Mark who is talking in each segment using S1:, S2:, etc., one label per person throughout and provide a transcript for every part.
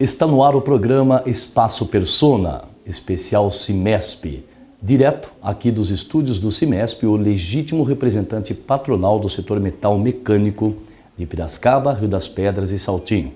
S1: Está no ar o programa Espaço Persona, especial Cimesp. Direto aqui dos estúdios do Cimesp, o legítimo representante patronal do setor metal mecânico de Piracicaba, Rio das Pedras e Saltinho.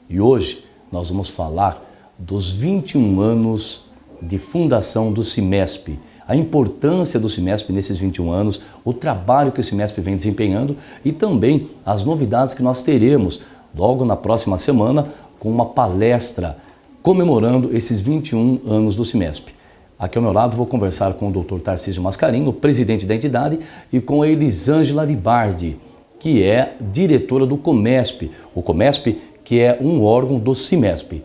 S1: E hoje nós vamos falar dos 21 anos de fundação do Cimesp, a importância do Cimesp nesses 21 anos, o trabalho que o Cimesp vem desempenhando e também as novidades que nós teremos logo na próxima semana com uma palestra comemorando esses 21 anos do Cimesp. Aqui ao meu lado vou conversar com o Dr. Tarcísio Mascarim, o presidente da entidade, e com a Elisângela Libardi, que é diretora do Comesp. O Comesp, que é um órgão do Cimesp.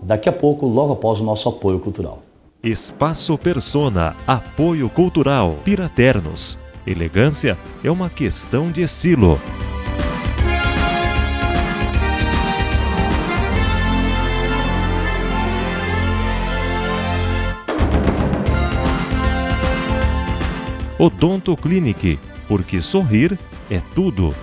S1: Daqui a pouco, logo após o nosso apoio cultural.
S2: Espaço Persona, apoio cultural, Piraternos. Elegância é uma questão de estilo. Odonto Clinic, porque sorrir é tudo.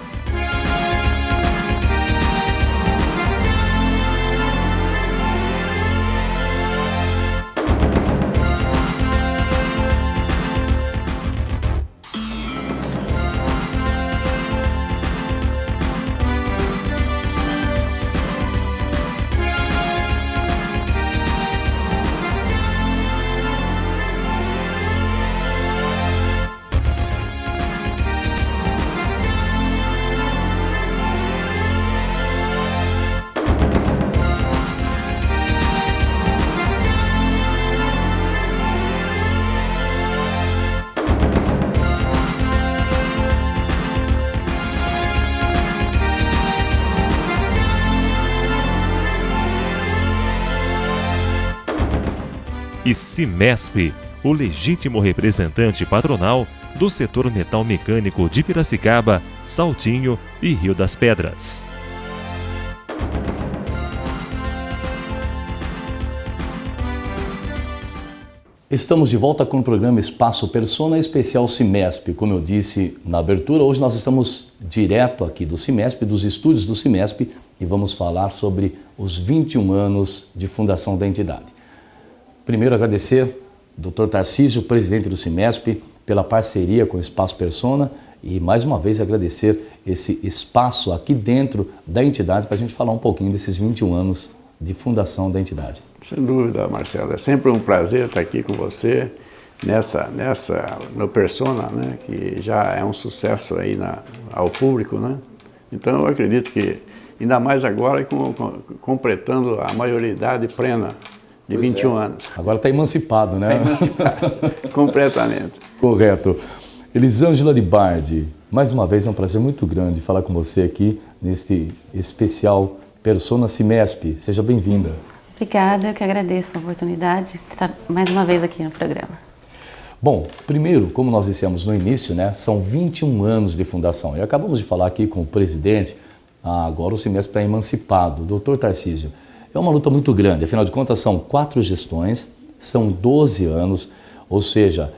S2: E Cimesp, o legítimo representante patronal do setor metal mecânico de Piracicaba, Saltinho e Rio das Pedras.
S1: Estamos de volta com o programa Espaço Persona especial Cimesp. Como eu disse na abertura, hoje nós estamos direto aqui do Cimesp, dos estúdios do Cimesp, e vamos falar sobre os 21 anos de fundação da entidade. Primeiro, agradecer ao Dr. Tarcísio, presidente do Cimesp, pela parceria com o Espaço Persona e, mais uma vez, agradecer esse espaço aqui dentro da entidade para a gente falar um pouquinho desses 21 anos de fundação da entidade.
S3: Sem dúvida, Marcelo. É sempre um prazer estar aqui com você no Persona, né, que já é um sucesso aí ao público, né? Então, eu acredito que, ainda mais agora, completando a maioridade plena, de 21 anos.
S1: Agora está emancipado, né?
S3: Está emancipado, completamente.
S1: Correto. Elisângela Libardi, mais uma vez é um prazer muito grande falar com você aqui neste especial Persona Cimesp. Seja bem-vinda.
S4: Obrigada, eu que agradeço a oportunidade de estar mais uma vez aqui no programa.
S1: Bom, primeiro, como nós dissemos no início, né, são 21 anos de fundação. E acabamos de falar aqui com o presidente, agora o Cimesp está emancipado. Doutor Tarcísio, é uma luta muito grande, afinal de contas são 4 gestões, são 12 anos, ou seja,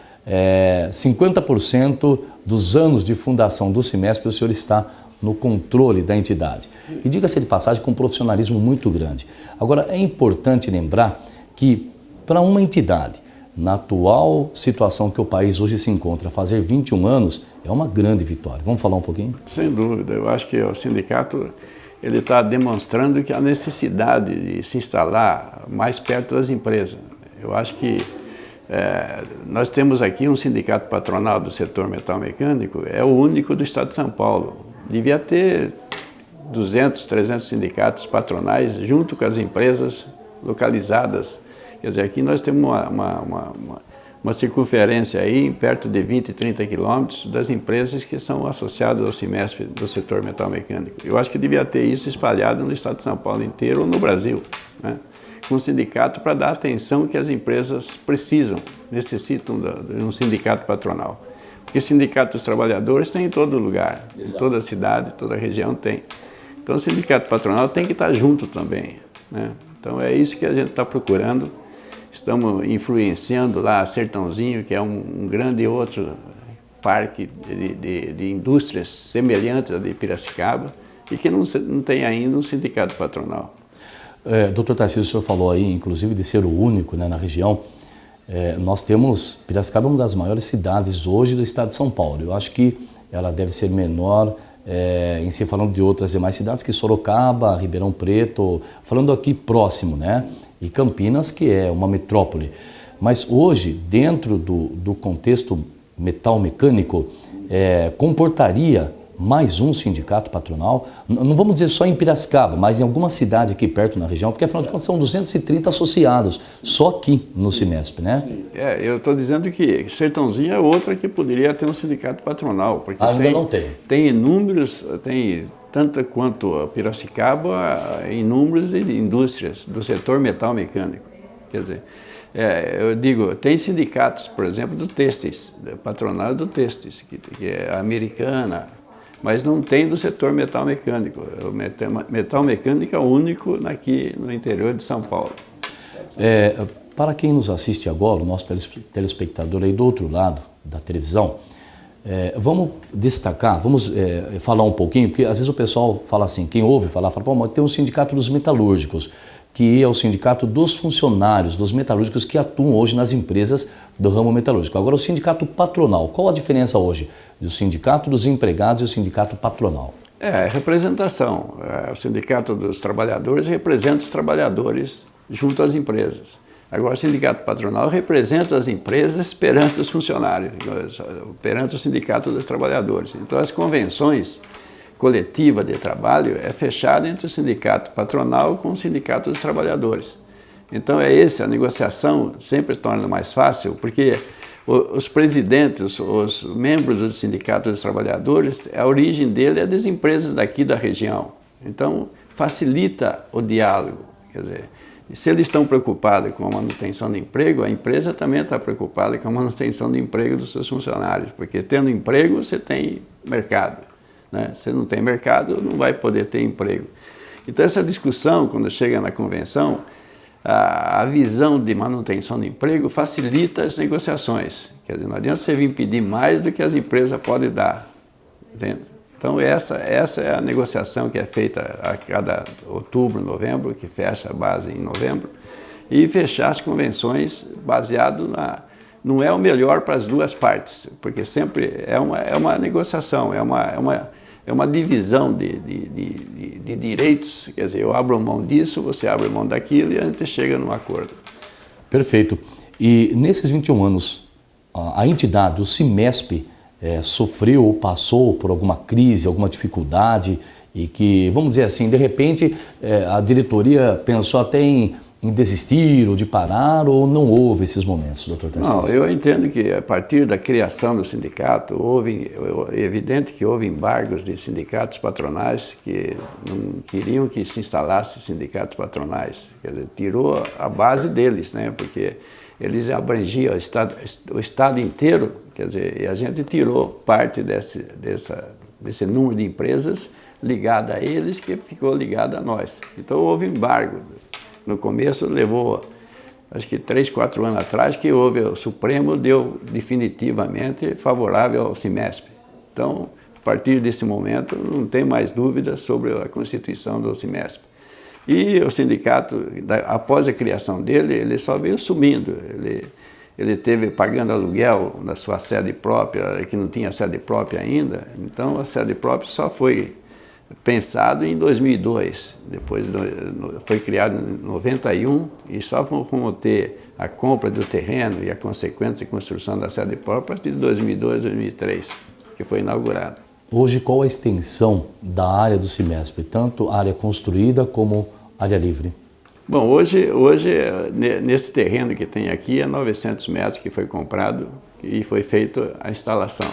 S1: 50% dos anos de fundação do Cimesp o senhor está no controle da entidade. E diga-se de passagem, com um profissionalismo muito grande. Agora, é importante lembrar que para uma entidade, na atual situação que o país hoje se encontra, fazer 21 anos é uma grande vitória. Vamos falar um pouquinho?
S3: Sem dúvida, eu acho que o sindicato ele está demonstrando que a necessidade de se instalar mais perto das empresas. Eu acho que nós temos aqui um sindicato patronal do setor metal mecânico, é o único do estado de São Paulo. Devia ter 200, 300 sindicatos patronais junto com as empresas localizadas. Quer dizer, aqui nós temos uma circunferência aí, perto de 20, 30 quilômetros, das empresas que são associadas ao Cimesp do setor metal mecânico. Eu acho que devia ter isso espalhado no estado de São Paulo inteiro ou no Brasil, né? Com um sindicato para dar a atenção que as empresas precisam, necessitam de um sindicato patronal. Porque sindicato dos trabalhadores tem em todo lugar, Exato. Em toda cidade, toda região tem. Então o sindicato patronal tem que estar junto também, né? Então é isso que a gente está procurando. Estamos influenciando lá Sertãozinho, que é um grande outro parque de indústrias semelhantes à de Piracicaba e que não tem ainda um sindicato patronal.
S1: Doutor Tarcísio, o senhor falou aí, inclusive, de ser o único, né, na região. Nós temos, Piracicaba é uma das maiores cidades hoje do estado de São Paulo. Eu acho que ela deve ser menor, em se falando de outras demais cidades, que Sorocaba, Ribeirão Preto, falando aqui próximo, né? E Campinas, que é uma metrópole. Mas hoje, dentro do contexto metal mecânico, comportaria mais um sindicato patronal, não vamos dizer só em Piracicaba, mas em alguma cidade aqui perto na região, porque afinal de contas são 230 associados, só aqui no CIMESP, né?
S3: Eu estou dizendo que Sertãozinho é outra que poderia ter um sindicato patronal. Porque
S1: ainda não tem.
S3: Tem inúmeros, tem tanto quanto a Piracicaba, inúmeras indústrias do setor metal mecânico. Quer dizer, eu digo, tem sindicatos, por exemplo, do têxteis, patronal do têxteis, que é americana, mas não tem do setor metal mecânico. O metal mecânico é o único aqui no interior de São Paulo.
S1: Para quem nos assiste agora, o nosso telespectador aí do outro lado da televisão, vamos destacar, vamos falar um pouquinho, porque às vezes o pessoal fala assim, quem ouve falar, fala, pô, mas tem um sindicato dos metalúrgicos, que é o sindicato dos funcionários, dos metalúrgicos que atuam hoje nas empresas do ramo metalúrgico. Agora, o sindicato patronal, qual a diferença hoje do sindicato dos empregados e o sindicato patronal?
S3: Representação. O sindicato dos trabalhadores representa os trabalhadores junto às empresas. Agora, o sindicato patronal representa as empresas perante os funcionários, perante o sindicato dos trabalhadores. Então, as convenções coletiva de trabalho é fechada entre o sindicato patronal com o sindicato dos trabalhadores. Então a negociação sempre torna mais fácil, porque os presidentes, os membros do sindicato dos trabalhadores, a origem dele é das empresas daqui da região. Então facilita o diálogo. Quer dizer, se eles estão preocupados com a manutenção do emprego, a empresa também está preocupada com a manutenção do emprego dos seus funcionários, porque tendo emprego você tem mercado. Se não tem mercado, não vai poder ter emprego. Então, essa discussão, quando chega na convenção, a visão de manutenção do emprego facilita as negociações. Quer dizer, não adianta você vir pedir mais do que as empresas podem dar. Entende? Então, essa é a negociação que é feita a cada outubro, novembro, que fecha a base em novembro, e fechar as convenções baseado não é o melhor para as duas partes, porque sempre é uma negociação, é uma divisão de direitos, quer dizer, eu abro mão disso, você abre mão daquilo e a gente chega num acordo.
S1: Perfeito. E nesses 21 anos, a entidade, o CIMESP, sofreu ou passou por alguma crise, alguma dificuldade e que, vamos dizer assim, de repente a diretoria pensou até em desistir ou de parar, ou não houve esses momentos, doutor Tarcísio?
S3: Não, eu entendo que a partir da criação do sindicato, é evidente que houve embargos de sindicatos patronais que não queriam que se instalasse sindicatos patronais. Quer dizer, tirou a base deles, né? Porque eles abrangiam o estado inteiro, quer dizer, e a gente tirou parte desse número de empresas ligada a eles, que ficou ligada a nós. Então houve embargo. No começo levou, acho que 3, 4 anos atrás, que o Supremo deu definitivamente favorável ao CIMESP. Então, a partir desse momento, não tem mais dúvidas sobre a constituição do CIMESP. E o sindicato, após a criação dele, ele só veio sumindo. Ele teve pagando aluguel na sua sede própria, que não tinha sede própria ainda. Então, a sede própria só foi pensado em 2002, depois foi criado em 91 e só como ter a compra do terreno e a consequente construção da sede própria a partir de 2002, 2003, que foi inaugurado.
S1: Hoje, qual a extensão da área do CIMESP, tanto área construída como área livre?
S3: Bom, hoje nesse terreno que tem aqui é 900 metros que foi comprado e foi feita a instalação.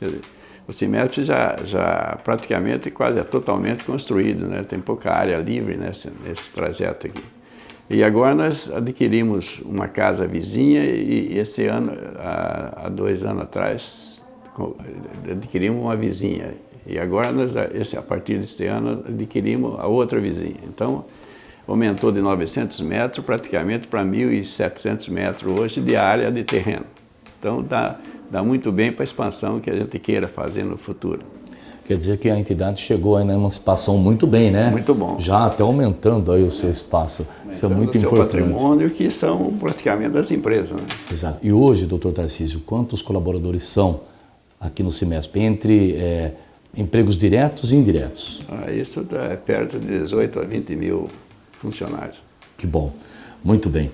S3: Quer dizer, o CIMESP já praticamente quase totalmente construído, né? Tem pouca área livre nesse trajeto aqui. E agora nós adquirimos uma casa vizinha e esse ano, há 2 anos atrás, adquirimos uma vizinha. E agora, a partir desse ano, adquirimos a outra vizinha. Então, aumentou de 900 metros praticamente para 1.700 metros hoje de área de terreno. Então, dá muito bem para a expansão que a gente queira fazer no futuro.
S1: Quer dizer que a entidade chegou aí na emancipação muito bem, né?
S3: Muito bom.
S1: Já até aumentando aí o seu espaço. Isso é muito importante.
S3: O patrimônio, que são praticamente das empresas, né?
S1: Exato. E hoje, doutor Tarcísio, quantos colaboradores são aqui no CIMESP, entre empregos diretos e indiretos?
S3: Isso é perto de 18 a 20 mil funcionários.
S1: Que bom. Muito bem.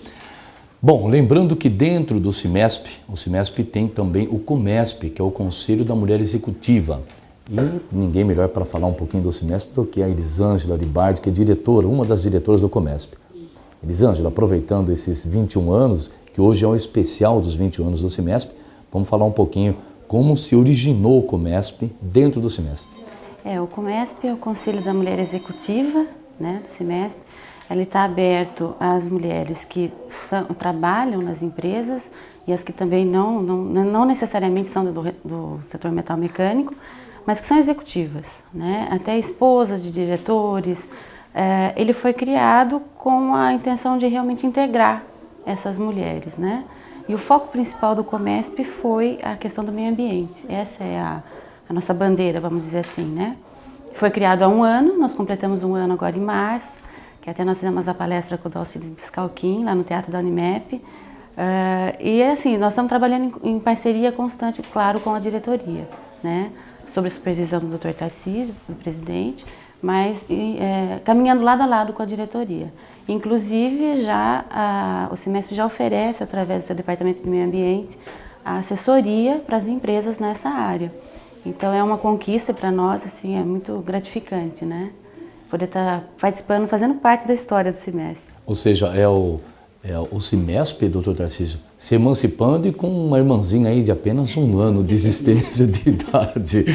S1: Bom, lembrando que dentro do CIMESP, o CIMESP tem também o COMESP, que é o Conselho da Mulher Executiva. E ninguém melhor para falar um pouquinho do CIMESP do que a Elisângela Ribardi, que é diretora, uma das diretoras do COMESP. Elisângela, aproveitando esses 21 anos, que hoje é o especial dos 21 anos do CIMESP, vamos falar um pouquinho como se originou o COMESP dentro do CIMESP.
S4: O COMESP é o Conselho da Mulher Executiva, né, do CIMESP. Ele está aberto às mulheres que trabalham nas empresas e as que também não necessariamente são do setor metal mecânico, mas que são executivas, né? Até esposas de diretores. Ele foi criado com a intenção de realmente integrar essas mulheres, né? E o foco principal do COMESP foi a questão do meio ambiente. Essa é a nossa bandeira, vamos dizer assim, né? Foi criado há um ano, nós completamos um ano agora em março, que até nós fizemos a palestra com o Dalcides Biscalquim, lá no Teatro da Unimep. E assim, nós estamos trabalhando em parceria constante, claro, com a diretoria, né? Sob a supervisão do Dr. Tarcísio, do presidente, mas caminhando lado a lado com a diretoria. Inclusive, o CIMESP já oferece, através do seu Departamento de Meio Ambiente, a assessoria para as empresas nessa área. Então, é uma conquista para nós, assim, é muito gratificante, né? Poder estar participando, fazendo parte da história do CIMESP.
S1: Ou seja, é o CIMESP, doutor Tarcísio, se emancipando e com uma irmãzinha aí de apenas um ano de existência de idade.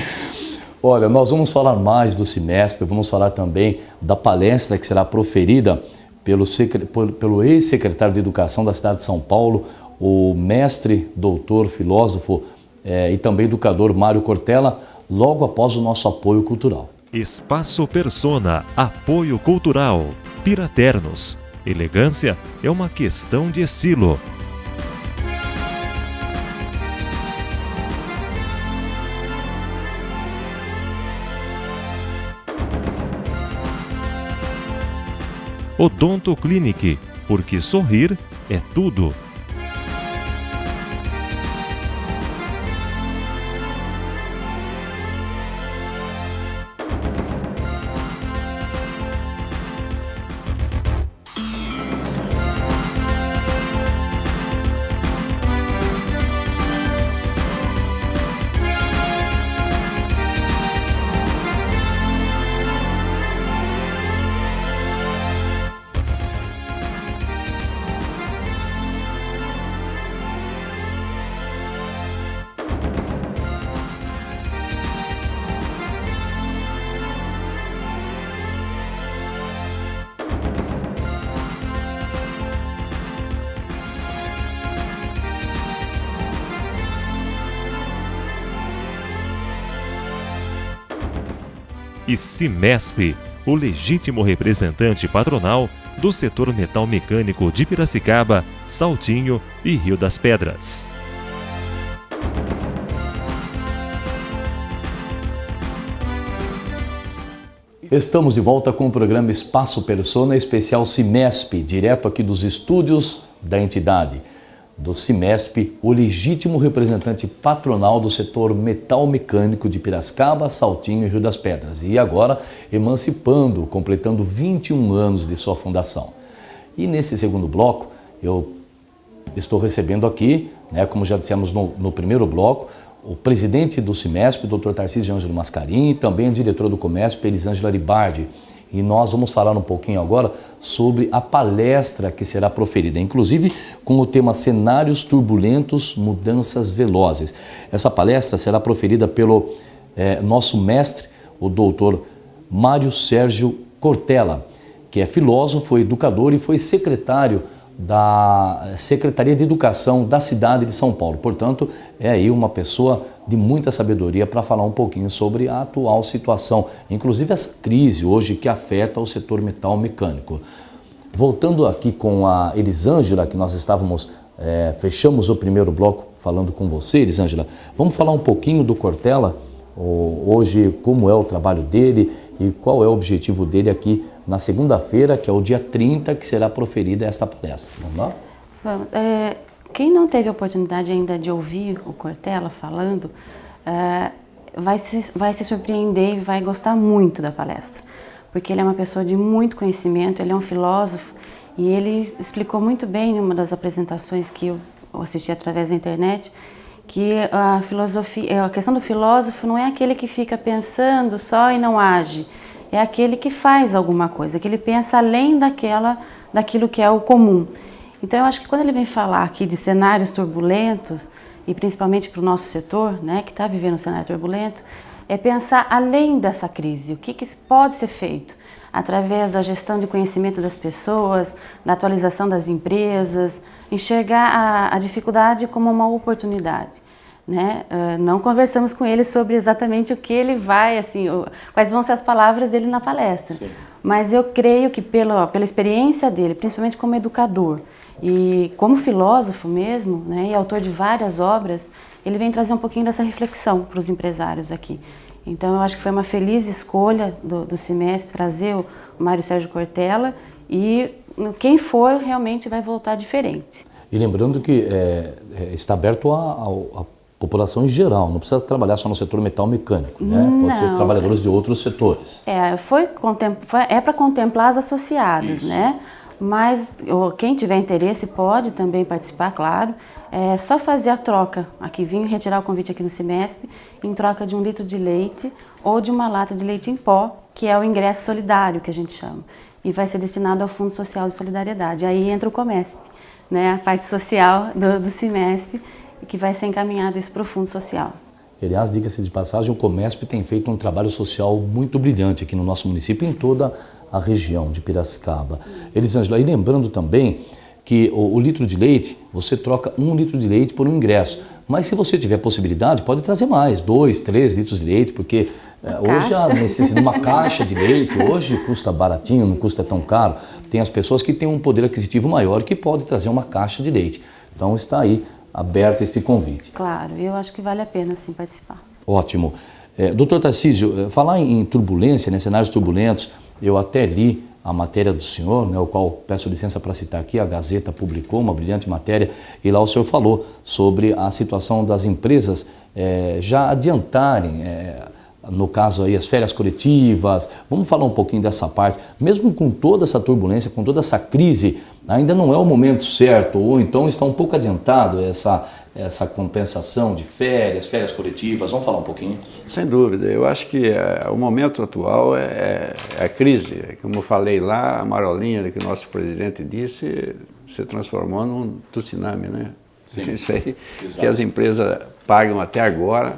S1: Olha, nós vamos falar mais do CIMESP, vamos falar também da palestra que será proferida pelo ex-secretário de Educação da cidade de São Paulo, o mestre, doutor, filósofo e também educador Mário Cortella, logo após o nosso apoio cultural.
S2: Espaço Persona, apoio cultural. Piraternos. Elegância é uma questão de estilo. Odonto Clinic, porque sorrir é tudo. E CIMESP, o legítimo representante patronal do setor metal mecânico de Piracicaba, Saltinho e Rio das Pedras.
S1: Estamos de volta com o programa Espaço Persona, especial CIMESP, direto aqui dos estúdios da entidade. Do CIMESP, o legítimo representante patronal do setor metal mecânico de Piracicaba, Saltinho e Rio das Pedras. E agora emancipando, completando 21 anos de sua fundação. E nesse segundo bloco, eu estou recebendo aqui, como já dissemos no primeiro bloco, o presidente do CIMESP, Dr. Tarcísio Ângelo Mascarim, e também a diretora do COMESP, Elisângela Ribardi. E nós vamos falar um pouquinho agora sobre a palestra que será proferida, inclusive com o tema Cenários Turbulentos, Mudanças Velozes. Essa palestra será proferida pelo nosso mestre, o doutor Mário Sérgio Cortella, que é filósofo, educador e foi secretário da Secretaria de Educação da cidade de São Paulo. Portanto, é aí uma pessoa de muita sabedoria para falar um pouquinho sobre a atual situação, inclusive essa crise hoje que afeta o setor metal mecânico. Voltando aqui com a Elisângela, que nós fechamos o primeiro bloco falando com você, Elisângela, vamos falar um pouquinho do Cortella, hoje como é o trabalho dele e qual é o objetivo dele aqui na segunda-feira, que é o dia 30, que será proferida esta palestra. Vamos lá?
S4: Vamos. Quem não teve a oportunidade ainda de ouvir o Cortella falando, vai se surpreender e vai gostar muito da palestra, porque ele é uma pessoa de muito conhecimento, ele é um filósofo e ele explicou muito bem em uma das apresentações que eu assisti através da internet, que a filosofia, a questão do filósofo não é aquele que fica pensando só e não age, é aquele que faz alguma coisa, que ele pensa além daquilo que é o comum. Então eu acho que quando ele vem falar aqui de cenários turbulentos, e principalmente para o nosso setor, né, que está vivendo um cenário turbulento, é pensar além dessa crise, o que pode ser feito através da gestão de conhecimento das pessoas, da atualização das empresas, enxergar a dificuldade como uma oportunidade. Né? Não conversamos com ele sobre exatamente o que ele vai, assim, quais vão ser as palavras dele na palestra. Sim. Mas eu creio que pela experiência dele, principalmente como educador e como filósofo mesmo, né, e autor de várias obras, ele vem trazer um pouquinho dessa reflexão para os empresários aqui. Então eu acho que foi uma feliz escolha do CIMESP trazer o Mário Sérgio Cortella e quem for realmente vai voltar diferente.
S1: E lembrando que está aberto a população em geral, não precisa trabalhar só no setor metal mecânico, né? Pode ser trabalhadores de outros setores.
S4: É para contemplar as associadas, isso, né? Mas quem tiver interesse pode também participar, claro. É só fazer a troca, aqui vim retirar o convite aqui no CIMESP, em troca de 1 litro de leite ou de uma lata de leite em pó, que é o ingresso solidário que a gente chama. E vai ser destinado ao Fundo Social de Solidariedade. Aí entra o Comesp, né? A parte social do CIMESP, que vai ser encaminhado isso para o Fundo Social.
S1: Aliás, diga-se de passagem, o Comesp tem feito um trabalho social muito brilhante aqui no nosso município, em toda a região de Piracicaba. Elisângela, e lembrando também que o litro de leite, você troca 1 litro de leite por um ingresso. Mas se você tiver possibilidade, pode trazer mais, 2, 3 litros de leite, porque hoje a necessidade de uma caixa de leite, hoje custa baratinho, não custa tão caro. Tem as pessoas que têm um poder aquisitivo maior que podem trazer uma caixa de leite. Então está aí aberto este convite.
S4: Claro, eu acho que vale a pena sim participar.
S1: Ótimo. Doutor Tarcísio, falar em turbulência, né, cenários turbulentos, eu até li a matéria do senhor, né, o qual peço licença para citar aqui, a Gazeta publicou uma brilhante matéria e lá o senhor falou sobre a situação das empresas já adiantarem, no caso aí as férias coletivas. Vamos falar um pouquinho dessa parte. Mesmo com toda essa turbulência, com toda essa crise, ainda não é o momento certo, ou então está um pouco adiantado essa compensação de férias coletivas. Vamos falar um pouquinho?
S3: Sem dúvida. Eu acho que o momento atual é a crise. Como eu falei lá, a marolinha que o nosso presidente disse se transformou num tsunami, né? Sim. Isso aí. Exato. Que as empresas pagam até agora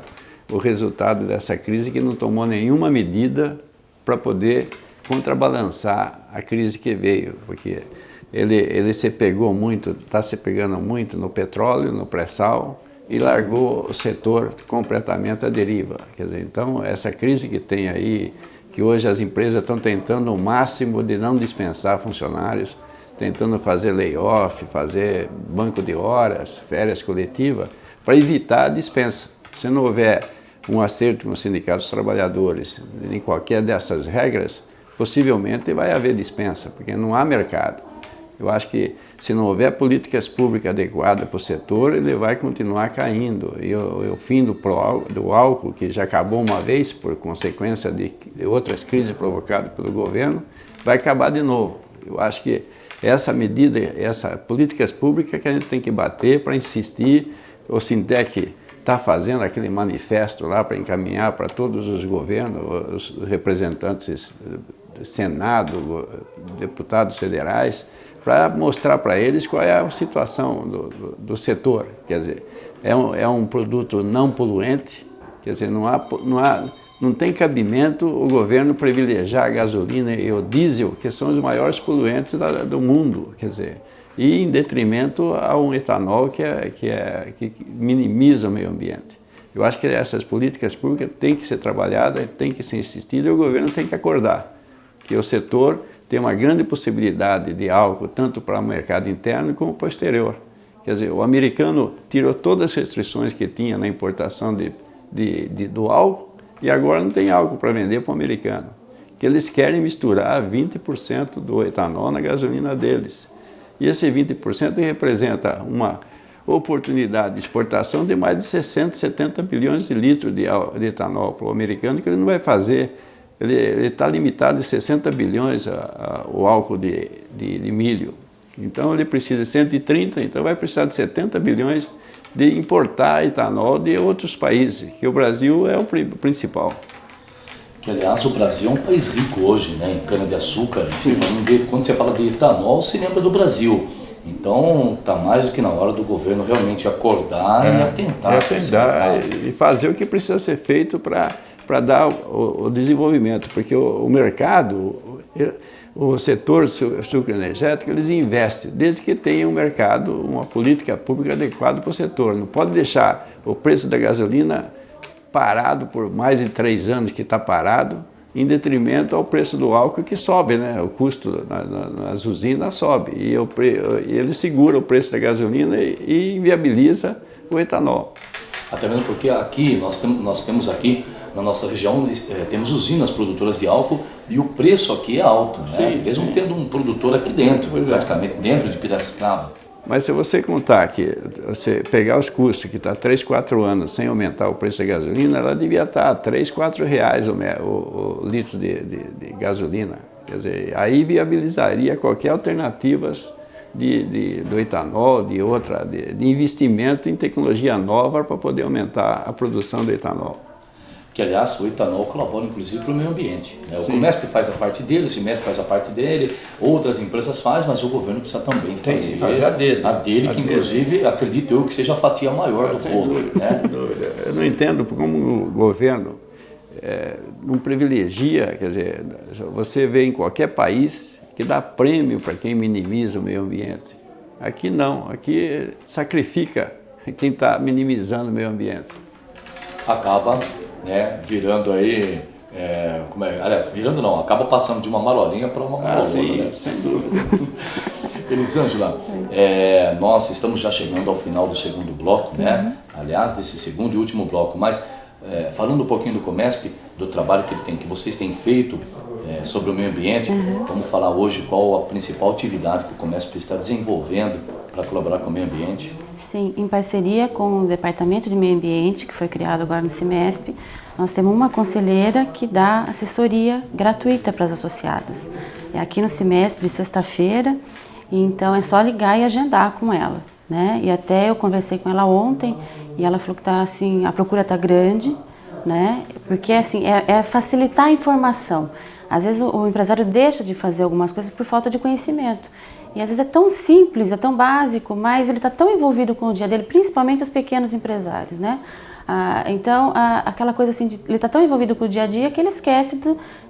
S3: o resultado dessa crise, que não tomou nenhuma medida para poder contrabalançar a crise que veio, porque ele se pegou muito, está se pegando muito no petróleo, no pré-sal, e largou o setor completamente à deriva. Quer dizer, então, essa crise que tem aí, que hoje as empresas estão tentando o máximo de não dispensar funcionários, tentando fazer layoff, fazer banco de horas, férias coletivas, para evitar a dispensa. Se não houver um acerto com os sindicatos dos trabalhadores em qualquer dessas regras, possivelmente vai haver dispensa, porque não há mercado. Eu acho que se não houver políticas públicas adequadas para o setor, ele vai continuar caindo. E o fim do álcool, que já acabou uma vez por consequência de outras crises provocadas pelo governo, vai acabar de novo. Eu acho que essa medida, essas políticas públicas que a gente tem que bater para insistir. O Sindec está fazendo aquele manifesto lá para encaminhar para todos os governos, os representantes do Senado, deputados federais, para mostrar para eles qual é a situação do setor. Quer dizer, é um produto não poluente, quer dizer, não tem cabimento o governo privilegiar a gasolina e o diesel, que são os maiores poluentes do mundo, quer dizer, e em detrimento a um etanol que minimiza o meio ambiente. Eu acho que essas políticas públicas têm que ser trabalhadas, têm que ser insistidas, e o governo tem que acordar que o setor tem uma grande possibilidade de álcool, tanto para o mercado interno como para o exterior. Quer dizer, o americano tirou todas as restrições que tinha na importação do álcool E agora não tem álcool para vender para o americano. Que eles querem misturar 20% do etanol na gasolina deles. E esse 20% representa uma oportunidade de exportação de mais de 60, 70 bilhões de litros de etanol para o americano, que ele não vai fazer. Ele está limitado em 60 bilhões o álcool de milho. Então ele precisa de 130, então vai precisar de 70 bilhões de importar etanol de outros países, que o Brasil é o principal.
S1: Que, aliás, o Brasil é um país rico hoje, né, em cana-de-açúcar. Quando você fala de etanol, se lembra do Brasil. Então, está mais do que na hora do governo realmente acordar e atentar.
S3: E fazer o que precisa ser feito para dar o desenvolvimento, porque o mercado, o setor sucroenergético, eles investem, desde que tenha um mercado, uma política pública adequada para o setor. Não pode deixar o preço da gasolina parado por mais de 3 anos que está parado, em detrimento ao preço do álcool que sobe, né? O custo nas usinas sobe e ele segura o preço da gasolina e inviabiliza o etanol.
S1: Até mesmo porque aqui, nós temos aqui, na nossa região, temos usinas produtoras de álcool e o preço aqui é alto, né?
S3: Sim,
S1: mesmo tendo um produtor aqui dentro, praticamente dentro de Piracicaba.
S3: Mas se você contar que você pegar os custos, que está 3, 4 anos sem aumentar o preço da gasolina, ela devia estar a 3, 4 reais o litro de gasolina. Quer dizer, aí viabilizaria qualquer alternativa do etanol, de investimento em tecnologia nova para poder aumentar a produção do etanol.
S1: Que, aliás, o etanol colabora, inclusive, para o meio ambiente, né? O Comesp faz a parte dele, o Cimesp faz a parte dele, outras empresas fazem, mas o governo precisa também fazer
S3: a dele.
S1: A dele, que, inclusive, acredito eu que seja a fatia maior do bolo. Né?
S3: Sem dúvida. Eu não entendo como o governo não privilegia, quer dizer, você vê em qualquer país que dá prêmio para quem minimiza o meio ambiente. Aqui não, aqui sacrifica quem está minimizando o meio ambiente.
S1: Acaba, né, virando aí, aliás, virando não, acaba passando de uma marolinha para uma marolona.
S3: Sim,
S1: né?
S3: sem dúvida.
S1: Elisângela, nós estamos já chegando ao final do segundo bloco, né? Aliás, desse segundo e último bloco, mas falando um pouquinho do Comesp, do trabalho que vocês têm feito sobre o meio ambiente, vamos falar hoje qual a principal atividade que o Comesp está desenvolvendo para colaborar com o meio ambiente.
S4: Sim, em parceria com o Departamento de Meio Ambiente, que foi criado agora no Cimesp, nós temos uma conselheira que dá assessoria gratuita para as associadas. É aqui no Cimesp, de sexta-feira, então é só ligar e agendar com ela, né? E até eu conversei com ela ontem e ela falou que tá, assim, a procura está grande, né? Porque assim, é facilitar a informação. Às vezes o empresário deixa de fazer algumas coisas por falta de conhecimento. E às vezes é tão simples, é tão básico, mas ele está tão envolvido com o dia dele, principalmente os pequenos empresários, né? Então, aquela coisa assim, ele está tão envolvido com o dia a dia que ele esquece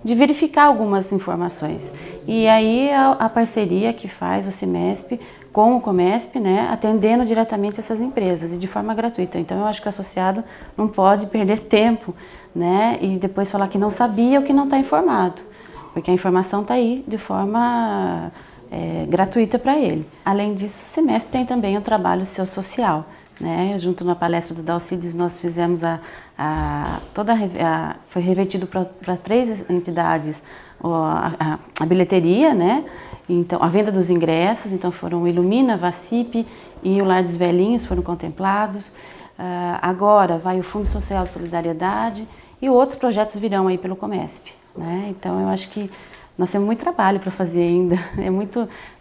S4: de verificar algumas informações. E aí a parceria que faz o Cimesp com o Comesp, né, atendendo diretamente essas empresas e de forma gratuita. Então, eu acho que o associado não pode perder tempo, né, e depois falar que não sabia ou que não está informado, porque a informação está aí de forma gratuita para ele. Além disso, o Cimesp tem também o trabalho seu social, né? Junto na palestra do Dalcides, nós fizemos foi revertido para 3 entidades a bilheteria, né? Então, a venda dos ingressos, então foram o Ilumina, Vacip e o Lar dos Velhinhos foram contemplados. Agora vai o Fundo Social de Solidariedade e outros projetos virão aí pelo Comesp, né? Então, eu acho que nós temos muito trabalho para fazer ainda,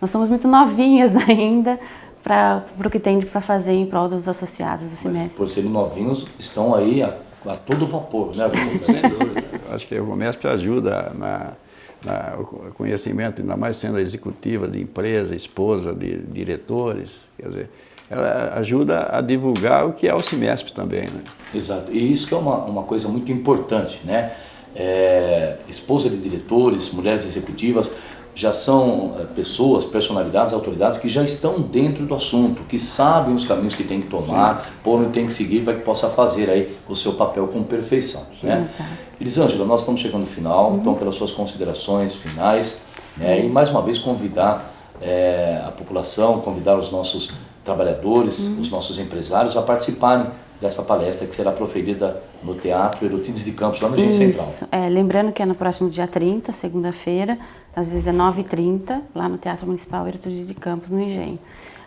S4: nós somos muito novinhas ainda para o que tem para fazer em prol dos associados do Cimesp.
S1: Mas, por serem novinhos, estão aí a todo vapor, né?
S3: Sem dúvida. Acho que o Comesp ajuda o conhecimento, ainda mais sendo executiva de empresa, esposa de diretores, quer dizer, ela ajuda a divulgar o que é o Cimesp também, né?
S1: Exato, e isso que é uma coisa muito importante, né? Esposa de diretores, mulheres executivas, já são pessoas, personalidades, autoridades que já estão dentro do assunto, que sabem os caminhos que tem que tomar, por onde tem que seguir para que possa fazer aí o seu papel com perfeição. Né? Elisângela, nós estamos chegando no final, então pelas suas considerações finais, né, e mais uma vez convidar a população, convidar os nossos trabalhadores, os nossos empresários a participarem dessa palestra que será proferida no Teatro Euripides de Campos, lá no Engenho Central.
S4: Lembrando que é no próximo dia 30, segunda-feira, às 19h30, lá no Teatro Municipal Euripides de Campos, no Engenho.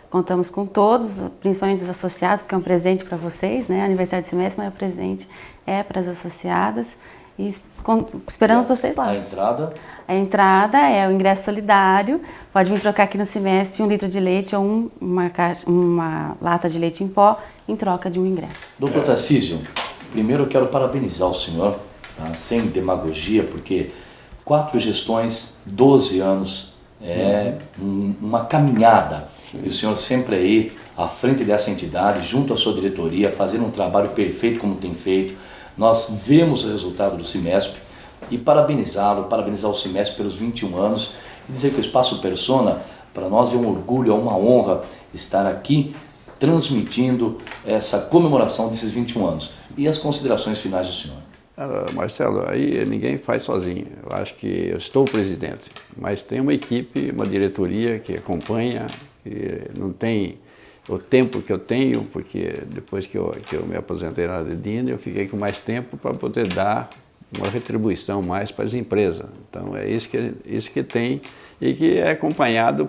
S4: Contamos com todos, principalmente os associados, porque é um presente para vocês, né? Aniversário de semestre, mas o presente é para as associadas. E esperamos vocês lá.
S1: A entrada?
S4: A entrada é o ingresso solidário. Pode vir trocar aqui no CIMESP 1 litro de leite ou uma lata de leite em pó em troca de um ingresso.
S1: Doutor Tarcísio, primeiro eu quero parabenizar o senhor, tá? Sem demagogia, porque 4 gestões, 12 anos, uma caminhada. E o senhor sempre aí à frente dessa entidade, junto à sua diretoria, fazendo um trabalho perfeito como tem feito. Nós vemos o resultado do CIMESP e parabenizar o CIMESP pelos 21 anos e dizer que o Espaço Persona, para nós é um orgulho, é uma honra estar aqui transmitindo essa comemoração desses 21 anos. E as considerações finais do senhor?
S3: Marcelo, aí ninguém faz sozinho. Eu acho que eu estou o presidente, mas tem uma equipe, uma diretoria que acompanha, que não tem o tempo que eu tenho, porque depois que eu me aposentei na Dedina, eu fiquei com mais tempo para poder dar uma retribuição mais para as empresas. Então é isso que tem e que é acompanhado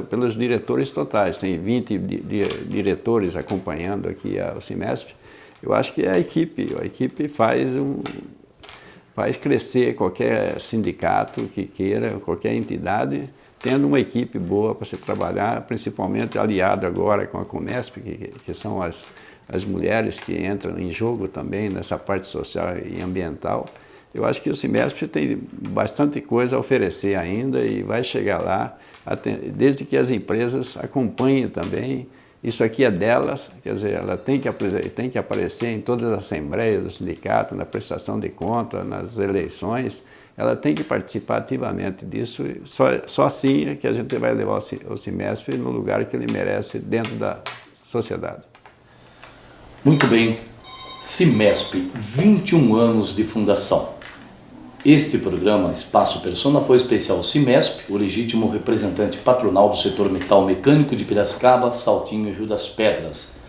S3: pelos diretores totais. Tem 20 diretores acompanhando aqui o CIMESP. Eu acho que a equipe faz crescer qualquer sindicato que queira, qualquer entidade, tendo uma equipe boa para se trabalhar, principalmente aliado agora com a Comesp, que são as mulheres que entram em jogo também nessa parte social e ambiental. Eu acho que o CIMESP tem bastante coisa a oferecer ainda e vai chegar lá, desde que as empresas acompanhem também. Isso aqui é delas, quer dizer, ela tem que aparecer em todas as assembleias do sindicato, na prestação de conta, nas eleições. Ela tem que participar ativamente disso, só assim é que a gente vai levar o CIMESP no lugar que ele merece dentro da sociedade.
S1: Muito bem, CIMESP, 21 anos de fundação. Este programa, Espaço Persona, foi especial CIMESP, o legítimo representante patronal do setor metal mecânico de Piracicaba, Saltinho e Rio das Pedras.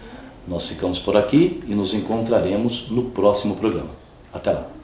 S1: Nós ficamos por aqui e nos encontraremos no próximo programa. Até lá.